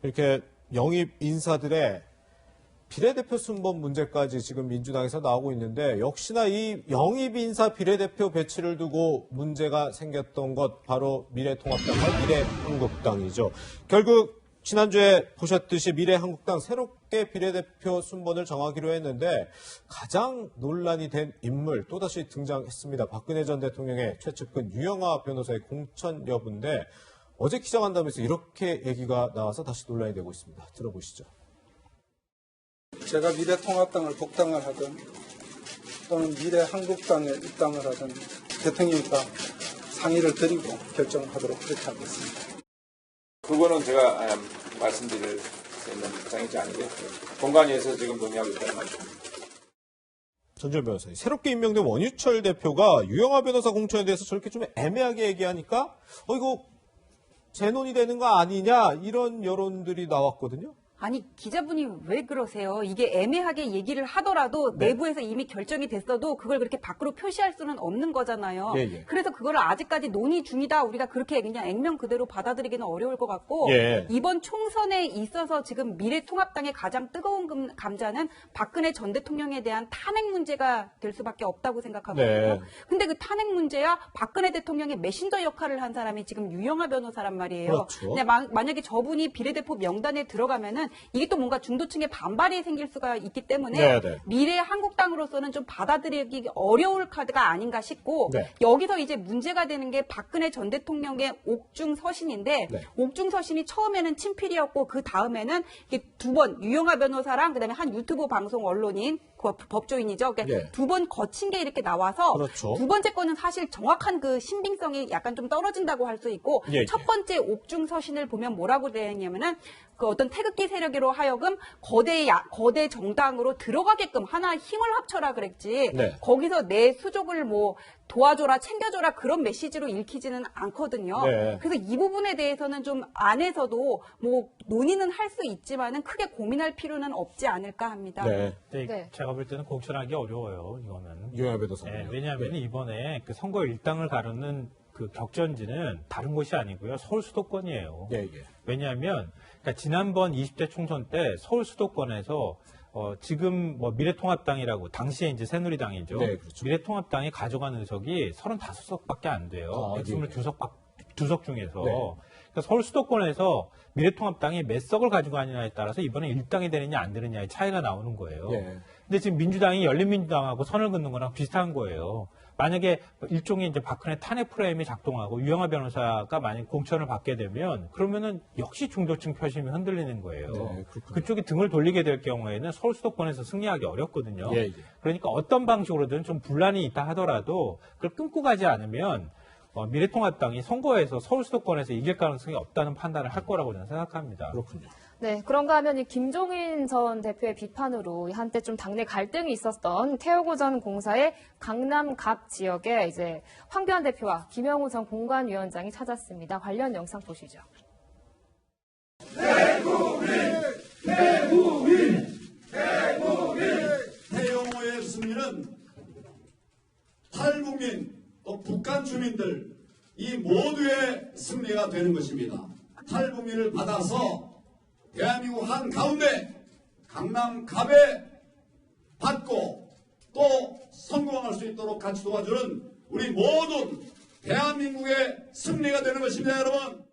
이렇게 영입 인사들의 비례대표 순번 문제까지 지금 민주당에서 나오고 있는데 역시나 이 영입 인사 비례대표 배치를 두고 문제가 생겼던 것 바로 미래통합당과 미래한국당이죠. 결국 지난주에 보셨듯이 미래한국당 새롭게 비례대표 순번을 정하기로 했는데 가장 논란이 된 인물 또다시 등장했습니다. 박근혜 전 대통령의 최측근 유영하 변호사의 공천 여부인데 어제 기자간담회에서 이렇게 얘기가 나와서 다시 논란이 되고 있습니다. 들어보시죠. 제가 미래통합당을 복당을 하든 또는 미래한국당에 입당을 하든 대통령과 상의를 드리고 결정하도록 그렇게 하겠습니다. 그거는 제가 말씀드릴 수 있는 입장이지 않은데 공관위에서 지금 논의하고 있다는 말이죠. 전주현 변호사님, 새롭게 임명된 원유철 대표가 유영하 변호사 공천에 대해서 저렇게 좀 애매하게 얘기하니까 이거 재논의 되는 거 아니냐 이런 여론들이 나왔거든요. 아니 기자분이 왜 그러세요? 이게 애매하게 얘기를 하더라도 네. 내부에서 이미 결정이 됐어도 그걸 그렇게 밖으로 표시할 수는 없는 거잖아요. 예. 그래서 그거를 아직까지 논의 중이다. 우리가 그렇게 그냥 액면 그대로 받아들이기는 어려울 것 같고 예. 이번 총선에 있어서 지금 미래통합당의 가장 뜨거운 감자는 박근혜 전 대통령에 대한 탄핵 문제가 될 수밖에 없다고 생각하거든요. 네. 근데 그 탄핵 문제야 박근혜 대통령의 메신저 역할을 한 사람이 지금 유영하 변호사란 말이에요. 그렇죠. 근데 만약에 저분이 비례대표 명단에 들어가면은 이게 또 뭔가 중도층의 반발이 생길 수가 있기 때문에 네. 미래 한국당으로서는 좀 받아들이기 어려울 카드가 아닌가 싶고 네. 여기서 이제 문제가 되는 게 박근혜 전 대통령의 옥중서신인데 네. 옥중서신이 처음에는 친필이었고 그 다음에는 이게 두 번 유영하 변호사랑 그다음에 한 유튜브 방송 언론인 그 법조인이죠. 그러니까 네. 두 번 거친 게 이렇게 나와서 그렇죠. 두 번째 거는 사실 정확한 그 신빙성이 약간 좀 떨어진다고 할 수 있고 예. 첫 번째 옥중서신을 보면 뭐라고 되어 있냐면은 그 어떤 태극기 세력으로 하여금 거대 정당으로 들어가게끔 하나 힘을 합쳐라 그랬지. 네. 거기서 내 수족을 뭐 도와줘라, 챙겨줘라 그런 메시지로 읽히지는 않거든요. 네. 그래서 이 부분에 대해서는 좀 안에서도 뭐 논의는 할 수 있지만은 크게 고민할 필요는 없지 않을까 합니다. 네. 네. 제가 볼 때는 공천하기 어려워요, 이거는. 유영하 변호사님. 네, 왜냐하면 이번에 그 선거 일당을 가르는 그 격전지는 다른 곳이 아니고요. 서울 수도권이에요. 예. 왜냐하면 그러니까 지난번 20대 총선 때 서울 수도권에서 지금 뭐 미래통합당이라고 당시에 이제 새누리당이죠. 네, 그렇죠. 미래통합당이 가져간 의석이 35석밖에 안 돼요. 아, 122석 중에서. 네. 그러니까 서울 수도권에서 미래통합당이 몇 석을 가지고 가느냐에 따라서 이번에 일당이 되느냐 안 되느냐의 차이가 나오는 거예요. 예. 근데 지금 민주당이 열린민주당하고 선을 긋는 거랑 비슷한 거예요. 만약에 일종의 이제 박근혜 탄핵 프레임이 작동하고 유영하 변호사가 만약 공천을 받게 되면 그러면은 역시 중도층 표심이 흔들리는 거예요. 네, 그렇군요. 그쪽이 등을 돌리게 될 경우에는 서울 수도권에서 승리하기 어렵거든요. 예. 그러니까 어떤 방식으로든 좀 분란이 있다 하더라도 그걸 끊고 가지 않으면 미래통합당이 선거에서 서울 수도권에서 이길 가능성이 없다는 판단을 할 거라고 저는 생각합니다. 그렇군요. 네, 그런가 하면 이 김종인 전 대표의 비판으로 한때 좀 당내 갈등이 있었던 태호고 전 공사의 강남 갑 지역에 이제 황교안 대표와 김영우 전 공관위원장이 찾았습니다. 관련 영상 보시죠. 태영호의 승리는 탈북민 또 북한 주민들 이 모두의 승리가 되는 것입니다. 탈북민을 받아서 대한민국 한가운데 강남 갑에 받고 또 성공할 수 있도록 같이 도와주는 우리 모든 대한민국의 승리가 되는 것입니다, 여러분.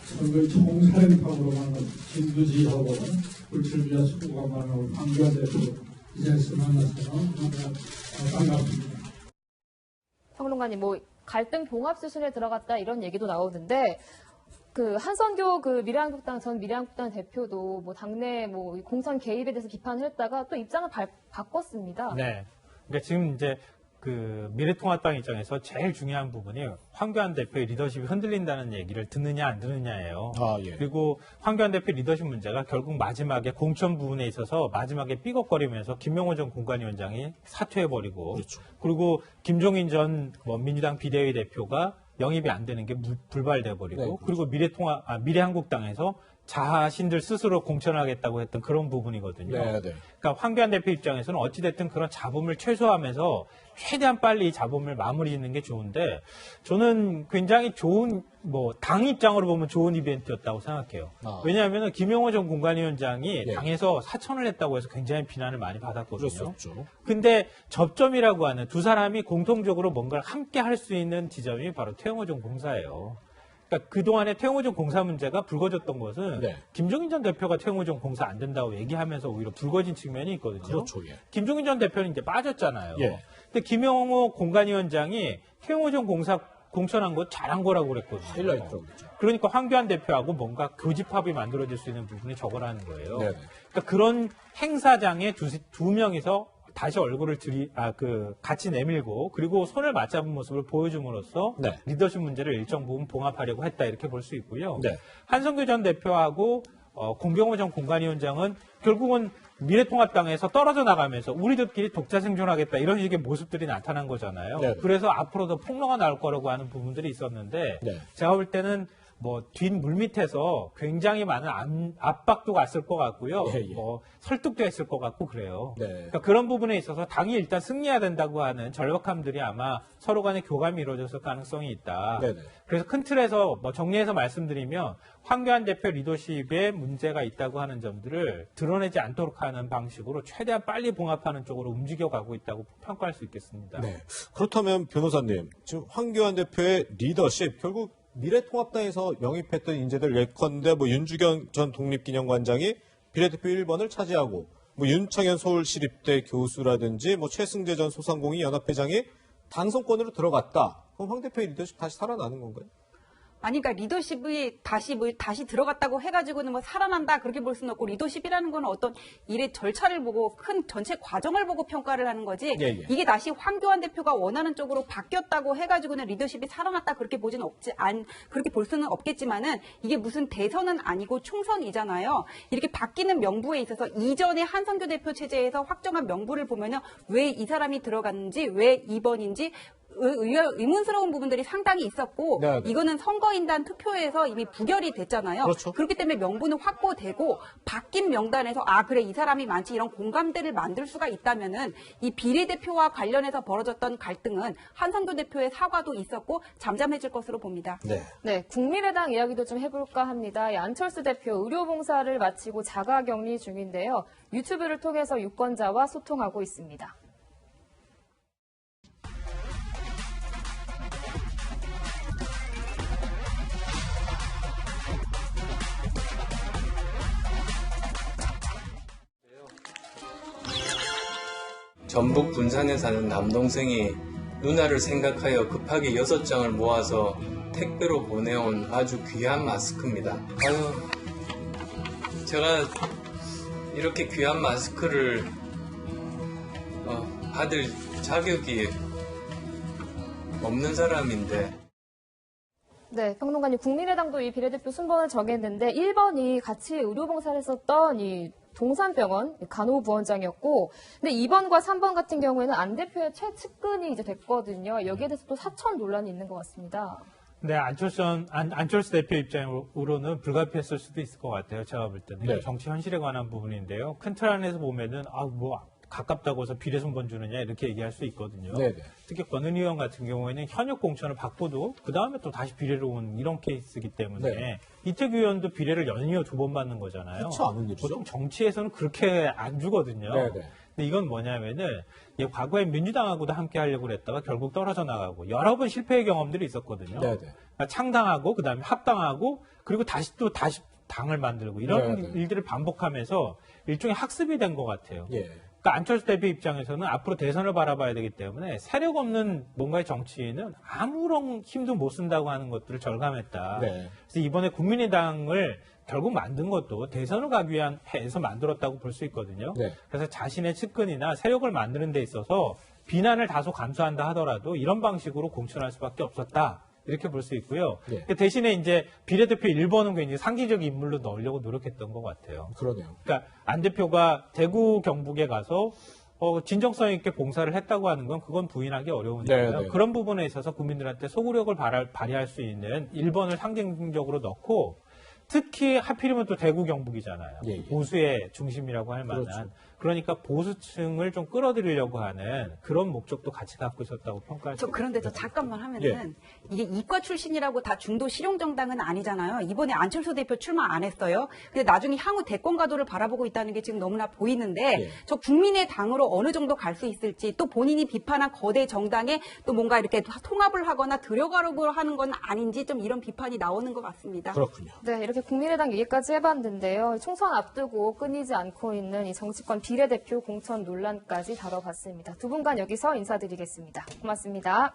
선거의 총사령탑으로 만난 진두지하고 불출비와 수고가 많은 황교안 대표 이 자리에서 만나서 반갑습니다. 평론가님, 뭐 갈등 봉합 수순에 들어갔다 이런 얘기도 나오는데 그 한선교 그 전 미래한국당 대표도 뭐 당내 뭐 공천 개입에 대해서 비판을 했다가 또 입장을 바꿨습니다. 네. 그러니까 지금 이제 그 미래통합당 입장에서 제일 중요한 부분이 황교안 대표의 리더십이 흔들린다는 얘기를 듣느냐 안 듣느냐예요. 예. 그리고 황교안 대표 리더십 문제가 결국 마지막에 공천 부분에 있어서 마지막에 삐걱거리면서 김명호 전 공관위원장이 사퇴해버리고 그렇죠. 그리고 김종인 전 민주당 비대위 대표가 영입이 안 되는 게 불발돼 버리고 네, 그렇죠. 그리고 미래한국당에서 자신들 스스로 공천하겠다고 했던 그런 부분이거든요. 네. 그러니까 황교안 대표 입장에서는 어찌됐든 그런 잡음을 최소화하면서 최대한 빨리 이 잡음을 마무리 짓는 게 좋은데 저는 굉장히 좋은 당 입장으로 보면 좋은 이벤트였다고 생각해요. 왜냐하면 김용호 전 공관위원장이 예. 당에서 사천을 했다고 해서 굉장히 비난을 많이 받았거든요. 그렇죠. 근데 접점이라고 하는 두 사람이 공통적으로 뭔가를 함께 할 수 있는 지점이 바로 태영호 전 공사예요. 그러니까 그동안에 태영호 전 공사 문제가 불거졌던 것은 네. 김종인 전 대표가 태영호 전 공사 안 된다고 얘기하면서 오히려 불거진 측면이 있거든요. 그렇죠. 예. 김종인 전 대표는 이제 빠졌잖아요. 예. 근데 김용호 공관위원장이 태영호 전 공사 공천한 거 잘한 거라고 그랬거든요. 하이라이트라고 그랬죠. 그러니까 황교안 대표하고 뭔가 교집합이 만들어질 수 있는 부분이 저거라는 거예요. 네네. 그러니까 그런 행사장에 두 명이서 다시 얼굴을 같이 내밀고 그리고 손을 맞잡은 모습을 보여줌으로써 네. 리더십 문제를 일정 부분 봉합하려고 했다 이렇게 볼 수 있고요. 네. 한성규 전 대표하고 공병호 전 공관위원장은 결국은 미래통합당에서 떨어져 나가면서 우리들끼리 독자 생존하겠다 이런 식의 모습들이 나타난 거잖아요. 네. 그래서 앞으로도 폭로가 나올 거라고 하는 부분들이 있었는데 네. 제가 볼 때는 뒷물밑에서 굉장히 많은 압박도 갔을 것 같고요. 예, 예. 설득도 했을 것 같고 그래요. 네. 그러니까 그런 부분에 있어서 당이 일단 승리해야 된다고 하는 절박함들이 아마 서로 간의 교감이 이루어졌을 가능성이 있다. 네네. 그래서 큰 틀에서 정리해서 말씀드리면 황교안 대표 리더십에 문제가 있다고 하는 점들을 드러내지 않도록 하는 방식으로 최대한 빨리 봉합하는 쪽으로 움직여가고 있다고 평가할 수 있겠습니다. 네. 그렇다면 변호사님, 지금 황교안 대표의 리더십, 결국 미래통합당에서 영입했던 인재들 예컨대 윤주경 전 독립기념관장이 비례대표 1번을 차지하고 윤창현 서울시립대 교수라든지 최승재 전 소상공인 연합회장이 당선권으로 들어갔다. 그럼 황 대표의 리더십 다시 살아나는 건가요? 아니, 그러니까 리더십이 다시 들어갔다고 해가지고는 살아난다 그렇게 볼 수는 없고 리더십이라는 건 어떤 일의 절차를 보고 큰 전체 과정을 보고 평가를 하는 거지. 예, 예. 이게 다시 황교안 대표가 원하는 쪽으로 바뀌었다고 해가지고는 리더십이 살아났다 그렇게 그렇게 볼 수는 없겠지만은 이게 무슨 대선은 아니고 총선이잖아요. 이렇게 바뀌는 명부에 있어서 이전에 한성규 대표 체제에서 확정한 명부를 보면은 왜 이 사람이 들어갔는지 왜 2번인지 의문스러운 부분들이 상당히 있었고 네, 네. 이거는 선거인단 투표에서 이미 부결이 됐잖아요. 그렇죠. 그렇기 때문에 명분은 확보되고 바뀐 명단에서 그래 이 사람이 많지 이런 공감대를 만들 수가 있다면은 이 비례대표와 관련해서 벌어졌던 갈등은 한성규 대표의 사과도 있었고 잠잠해질 것으로 봅니다. 네. 네, 국민의당 이야기도 좀 해볼까 합니다. 안철수 대표 의료봉사를 마치고 자가격리 중인데요. 유튜브를 통해서 유권자와 소통하고 있습니다. 전북 군산에 사는 남동생이 누나를 생각하여 급하게 6장을 모아서 택배로 보내온 아주 귀한 마스크입니다. 제가 이렇게 귀한 마스크를 받을 자격이 없는 사람인데. 네, 평론가님, 국민의당도 이 비례대표 순번을 정했는데 1번이 같이 의료봉사를 했었던 이 동산병원 간호부원장이었고, 근데 2번과 3번 같은 경우에는 안 대표의 최측근이 이제 됐거든요. 여기에 대해서 또 사천 논란이 있는 것 같습니다. 네, 안철수 대표 입장으로는 불가피했을 수도 있을 것 같아요. 제가 볼 때는. 네. 정치 현실에 관한 부분인데요. 큰 틀 안에서 보면은, 가깝다고 해서 비례 순번 주느냐, 이렇게 얘기할 수 있거든요. 네네. 특히 권은희 의원 같은 경우에는 현역 공천을 받고도 그 다음에 또 다시 비례로 온 이런 케이스이기 때문에 네. 이태규 의원도 비례를 연이어 2번 받는 거잖아요. 그렇지 않은 일이죠. 보통 정치에서는 그렇게 안 주거든요. 네네. 근데 이건 뭐냐면은 과거에 민주당하고도 함께 하려고 그랬다가 결국 떨어져 나가고 여러 번 실패의 경험들이 있었거든요. 네네. 그러니까 창당하고 그다음에 합당하고 그리고 다시 당을 만들고 이런 네네. 일들을 반복하면서 일종의 학습이 된 것 같아요. 예. 그러니까 안철수 대표 입장에서는 앞으로 대선을 바라봐야 되기 때문에 세력 없는 뭔가의 정치인은 아무런 힘도 못 쓴다고 하는 것들을 절감했다. 네. 그래서 이번에 국민의당을 결국 만든 것도 대선을 가기 위한 해에서 만들었다고 볼 수 있거든요. 네. 그래서 자신의 측근이나 세력을 만드는 데 있어서 비난을 다소 감수한다 하더라도 이런 방식으로 공천할 수밖에 없었다. 이렇게 볼 수 있고요. 네. 대신에 이제 비례대표 1번은 굉장히 상징적 인물로 넣으려고 노력했던 것 같아요. 그러네요. 그러니까 안 대표가 대구 경북에 가서 진정성 있게 봉사를 했다고 하는 건 그건 부인하기 어려운 일이고요. 네, 네. 그런 부분에 있어서 국민들한테 소구력을 발휘할 수 있는 1번을 상징적으로 넣고 특히 하필이면 또 대구 경북이잖아요. 예, 예. 보수의 중심이라고 할 만한. 그렇죠. 그러니까 보수층을 좀 끌어들이려고 하는 그런 목적도 같이 갖고 있었다고 평가할 수 그런데 저 잠깐만 하면은 이게 이과 출신이라고 다 중도 실용 정당은 아니잖아요. 이번에 안철수 대표 출마 안 했어요. 근데 나중에 향후 대권 가도를 바라보고 있다는 게 지금 너무나 보이는데 저 국민의 당으로 어느 정도 갈 수 있을지 또 본인이 비판한 거대 정당에 또 뭔가 이렇게 통합을 하거나 들어가려고 하는 건 아닌지 좀 이런 비판이 나오는 것 같습니다. 그렇군요. 네, 이렇게 국민의당 얘기까지 해봤는데요. 총선 앞두고 끊이지 않고 있는 이 정치권 비례대표 공천 논란까지 다뤄봤습니다. 두 분간 여기서 인사드리겠습니다. 고맙습니다.